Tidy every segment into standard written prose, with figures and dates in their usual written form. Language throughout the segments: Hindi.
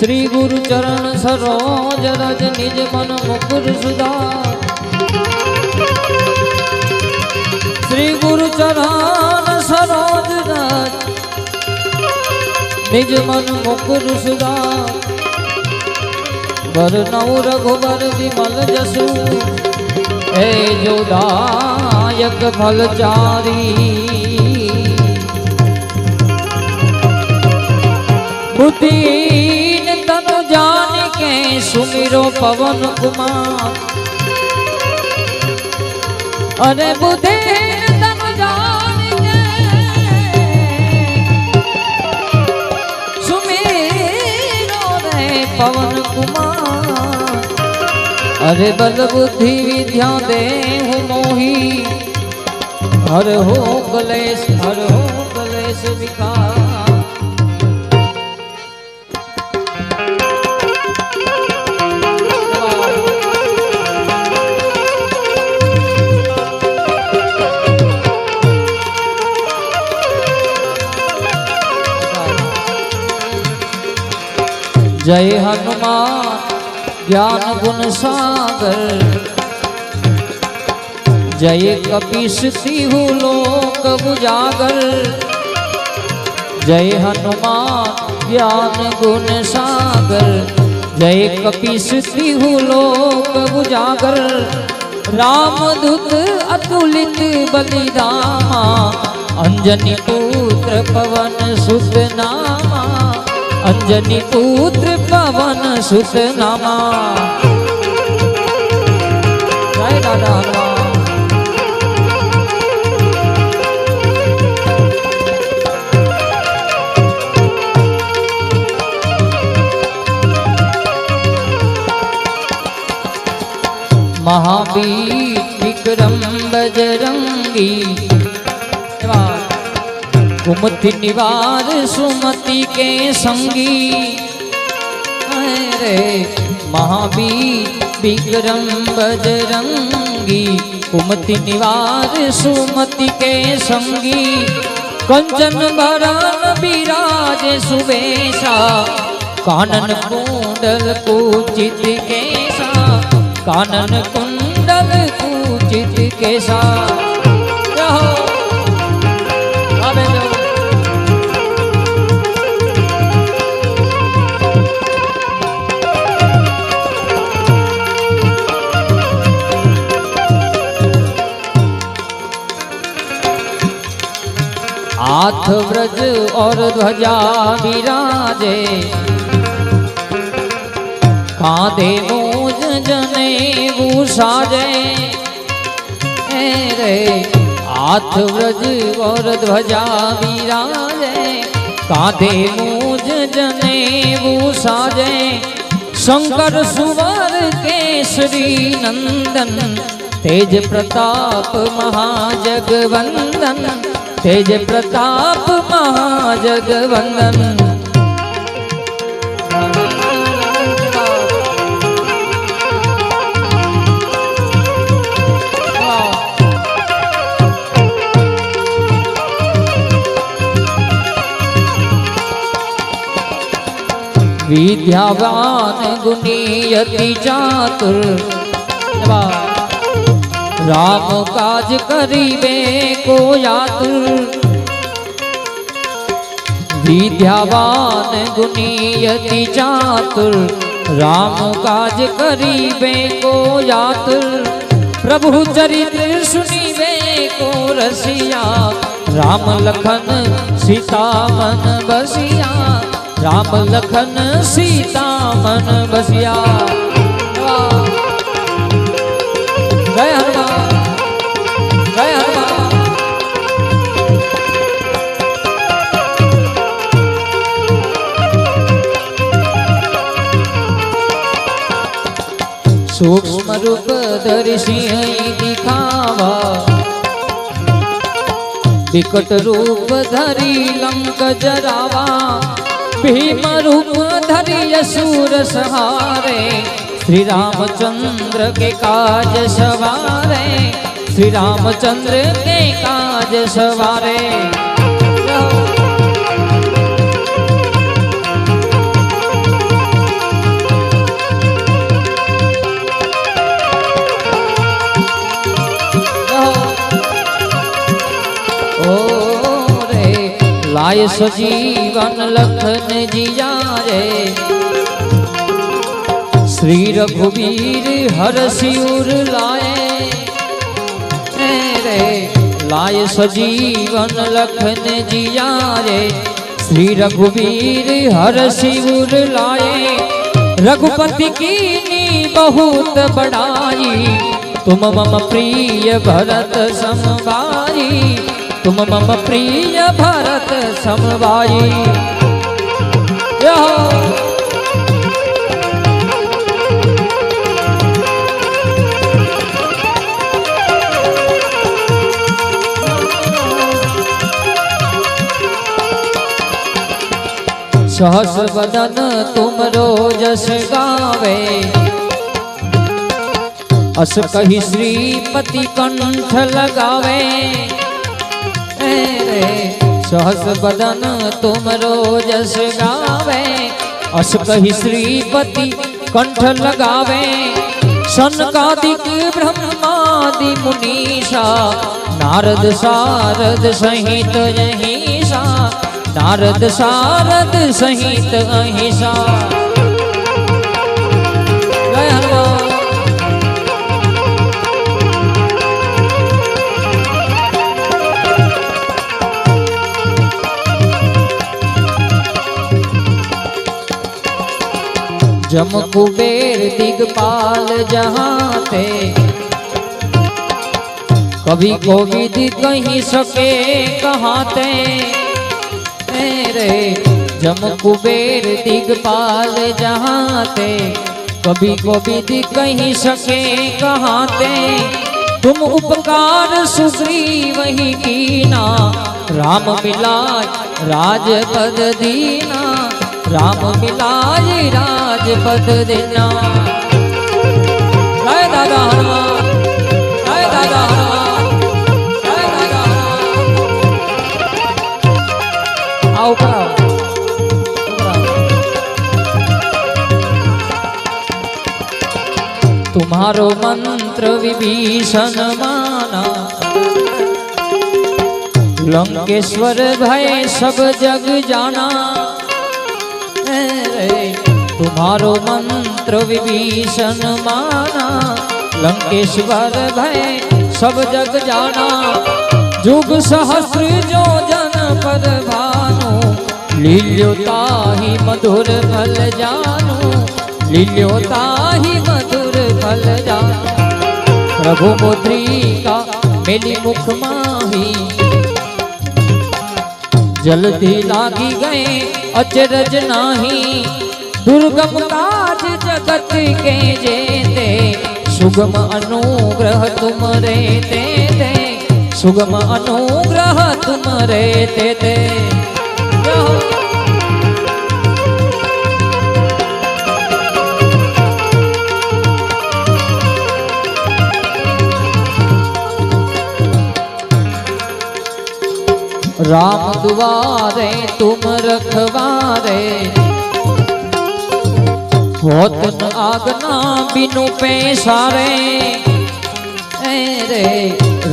श्री गुरु चरण सरोज रज निज मन मुकुर सुधार। श्री गुरु चरण सरोज रज निज मन मुकुर सुधार। वरनौ रघुबर विमल जसु हे जोदायक फलचारी। बुद्धिहीन तनु जान के सुमिरो पवन कुमार। अरे बुद्धिहीन तनु जान के सुमिरो रे पवन कुमार। अरे बल बुद्धि विद्या देहु मोही हर हो कलेश विकार। जय हनुमान ज्ञान गुण सागर। जय कपीस तिहु लोक उजागर। जय हनुमान ज्ञान गुण सागर। जय कपीस तिहु लोक उजागर। रामदूत अतुलित बलिधामा। अंजनी पुत्र पवन सुत नामा। अंजनी पुत्र पवन सुत नामा। जय दादा हनुमान। महावीर विक्रम बजरंगी। कुमति निवार सुमति के संगी। अरे महावीर विक्रम बजरंगी। कुमति निवार सुमति के संगी। कंचन बरन विराज सुवेशा। कानन कुंडल कुचित केसा। कानन कुंडल कुचित केसा। हाथ व्रज और ध्वजा विराजे। कांधे मूज जनेऊ साजे। रे हाथ व्रज और ध्वजा विराजे। कांधे मूज जनेऊ साजे। शंकर सुवर केसरी नंदन। तेज प्रताप महाजगवंदन। तेज प्रताप महाजगवंदन। विद्यावान गुणियति चातुर। राम काज करिबे को आतुर। विद्यावान गुणियति चातुर। राम काज करिबे को आतुर। प्रभु चरित्र सुनिबे को रसिया। राम लखन सीता मन बसिया। राम लखन सीता मन बसिया। जय हनुमान जय हनुमान। सूक्ष्म रूप धरि सिंह दिखावा। विकट रूप धरि लंक जरावा। भीम रूप धरि असुर सहारे। श्री रामचंद्र के काज सवारे। श्री रामचंद्र के काज सवारे। लाए सजीवन लखन जिया रे श्री रघुवीर हर सिर लाए रे लाए सजीवन लखन जिया रे श्री रघुवीर हर सिर लाए रघुपति कीनी बहुत बड़ाई तुम मम प्रिय भरत समभाई तुम मम प्रिय भरत समभाई सहस बदन तुम रोजस गावे अस कही श्रीपति कंठ लगावे रे सहस बदन तुम रोजस गावे अस कही श्रीपति कंठ लगावे सनकादिक ब्रह्मादि मुनीषा नारद सारद सहित अहिषा नारद सारद सहित अहिषा जय हनुमान जम कुबेर दिगपाल जहाँ थे कभी कोविद कहीं सके कहाँ थे रे जम कुबेर दिगपाल जहाँ थे कभी कोविद कहीं सके कहाँ थे तुम उपकार सुग्रीव वही कीना राम मिलाज राजपद दीना राम मिलाज राजपद देना जय दादा हनुमान जय दादा हनुमान जय दादा हनुमान आओ तुम्हारो मंत्र विभीषण माना लंकेश्वर भय सब जग जाना तुम्हारो मंत्र विभीषण माना लंकेश्वर भय सब जग जाना जुग सहस्र जो जन पर भानु लील्योताहि मधुर फल जानु लील्योताहि मधुर फल जानु प्रभु मुद्रिका मेली मुख माही जल्दी लागी गए अचरज नाही दुर्गम काज जगत के जेते सुगम अनुग्रह तुम रे ते सुगम अनुग्रह तुम रे ते राम दुआरे तुम रखवारे होत न आगना बिनु पैसारे रे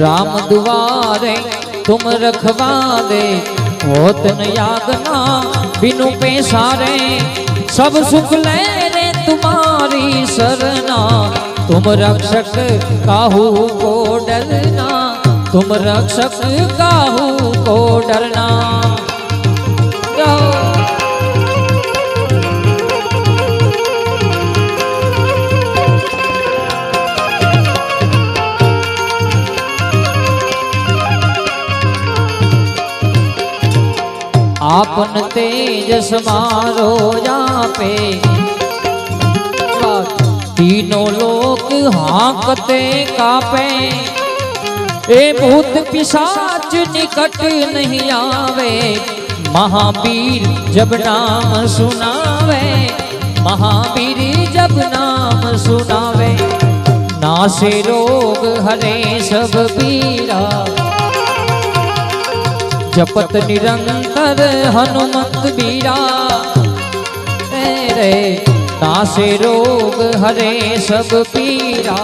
राम दुआरे तुम रखवारे होत न आगना बिनु पैसारे सब सुख ले रे तुम्हारी सरना तुम रक्षक काहू को डरना तुम रक्षक काहू को डरना आपन तेज समारो पे तीनों लोक हाँकते कापे ए भूत पिशाच निकट नहीं आवे महावीर जब नाम सुनावे महावीर जब नाम सुनावे नासे रोग हरे सब पीरा जपत निरंतर हनुमत बीरा रे नासे रोग हरे सब पीरा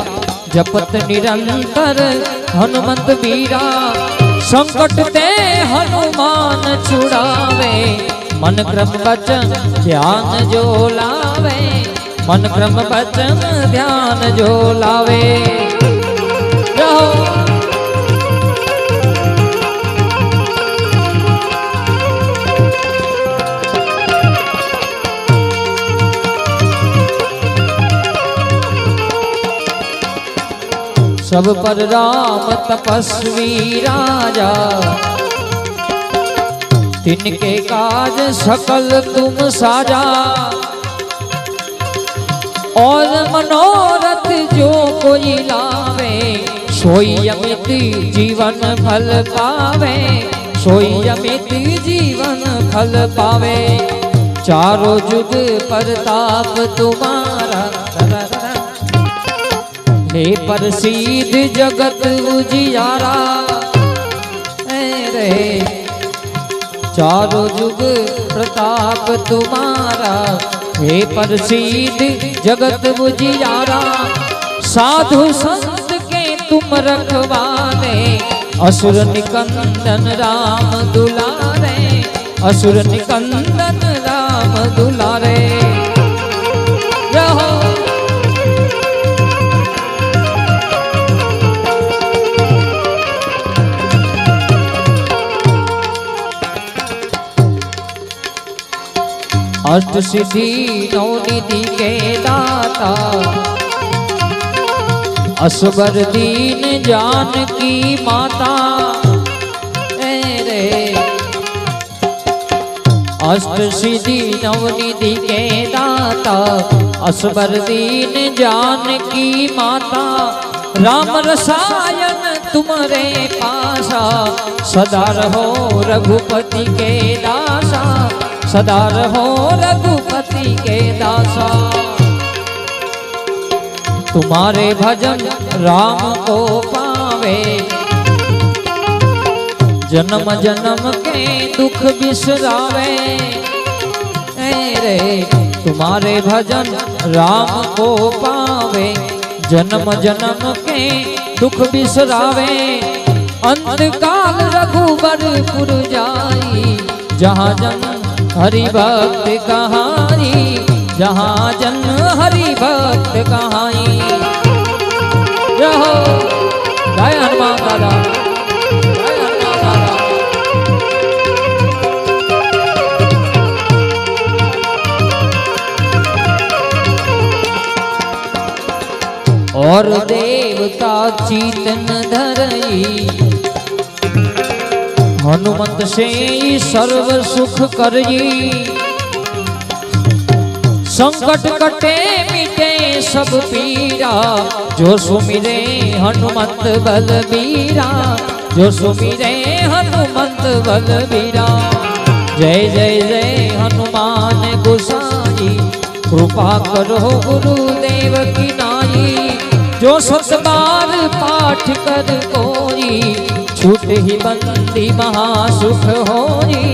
जपत निरंतर हनुमत बीरा संकट ते हनुमान छुड़ावे, मन क्रम वचन ध्यान जो लावे, मन क्रम वचन ध्यान जो लावे। रहो सब पर राम तपस्वी राजा, तिनके काज सकल तुम साजा, और मनोरथ जो कोई लावे, सोई अमित जीवन फल पावे, सोई अमित जीवन फल पावे। चारों जुग प्रताप तुम्हारा, हे प्रसिद्ध जगत उजियारा रे, चारों जुग प्रताप तुम्हारा, हे प्रसिद्ध जगत उजियारा। साधु संत के तुम रखवारे, असुर निकंदन राम दुलारे, असुर निकंदन राम दुलारे। रहो अष्ट सिद्धि नौ निधि के दाता, असबर दीन जानकी माता रे। अष्ट सिद्धि नौ निधि के दाता, असबर दीन जानकी माता। राम रसायन तुम्हारे पासा, सदा रहो रघुपति के दासा, सदा रहो रघुपति के दासा। तुम्हारे भजन राम को पावे, जन्म जन्म के दुख बिसरावे रे। तुम्हारे भजन राम को पावे, जन्म जन्म के दुख बिसरावे। अंत काल रघुबरपुर जाई, जहाँ जन हरि भक्त कहाई, जहाँ जन हरि भक्त कहाई। रहो जय हनुमान दादा, जय हनुमान दादा। और देवता चीतन धरई, हनुमंत से सर्व सुख करई। संकट कटे मिटे सब पीरा, जो सुमिरे हनुमंत बलबीरा, जो सुमिरे हनुमंत बलबीरा। जय जय जय हनुमान गोसाई, कृपा करो गुरुदेव की नाई। जो 7 बार पाठ कर कोई, छूट ही बंदी महासुख होई,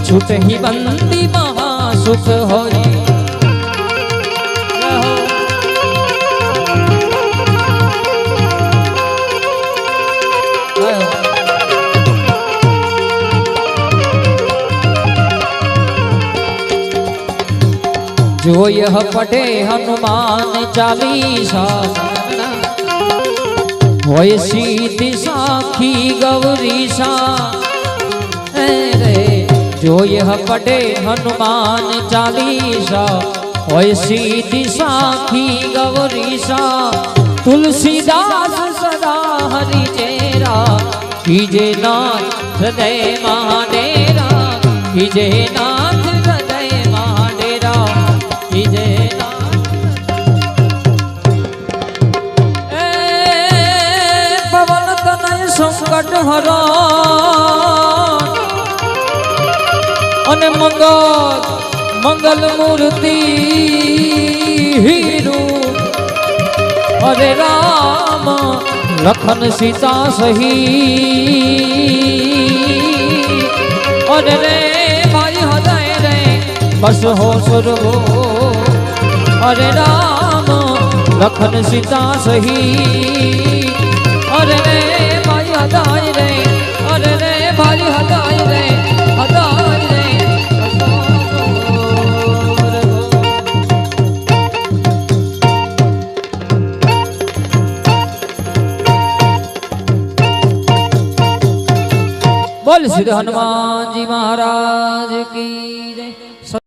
छूट ही बंदी महासुख होई। जो यह पढ़े हनुमान चालीसा, होय सीधी साखी गौरीसा रे। जो यह पढ़े हनुमान चालीसा, होय सीधी साखी गौरीसा। तुलसीदास सदा हरि चेरा, कीजे नाथ हृदय महाडेरा, कीजे नाथ हृदय महाडेरा, कीजे संकट हरा अने मंगल मंगल मूर्ति हीरू। अरे राम लखन सीता सही, अरे रे भाई हृदय रे बस हो सुरभो। अरे राम लखन सीता सही, अरे रे भाई હદાય રે અરે રે ભારી હદાય રે હદાય રે બોલ શ્રી હનુમાનજી મહારાજ કી